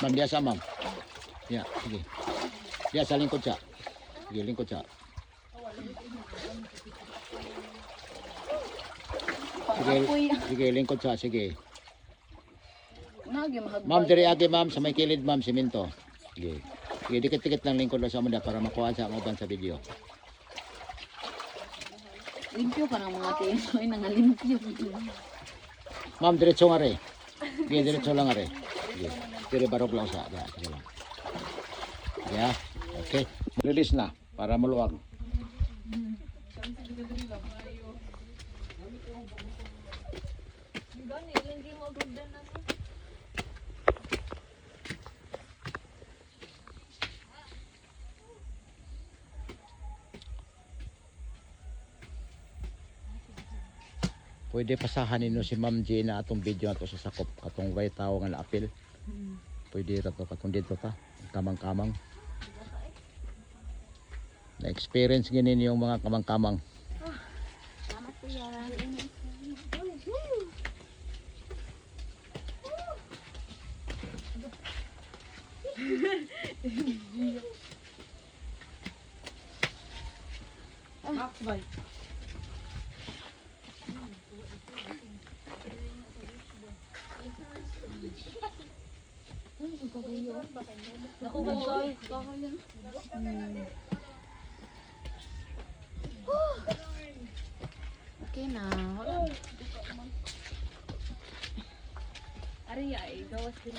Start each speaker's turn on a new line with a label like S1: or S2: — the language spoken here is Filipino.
S1: Ma'am, diya sa ma'am. Yeah, sige. Diya sa lingkod siya. Sige, lingkod siya. Sige, sige, lingkod siya, sige. Ma'am, diri agi ma'am, sa may kilid ma'am, simento. Sige. Sige, dikit-dikit lang lingkod lang sa muna para makuha sa uban sa video.
S2: Limpyo ka ng mga tiyo. Ay, nangalimpyo.
S1: Ma'am, diretso nga rin. Sige, diretso lang nga rin. Sige, dire barog lang siya. Yeah, sige lang. Yeah, okay. Release na, para maluwag. Pwede pasahan ninyo si Ma'am G na atong video na to sa sakop katong way tao nga na-apil. Pwede ra to katong dito ta, kamang-kamang. Na-experience gini yung mga kamang-kamang.
S2: Salamat kuya.
S3: Max bay.
S2: Okay na. Ari ay gawas din.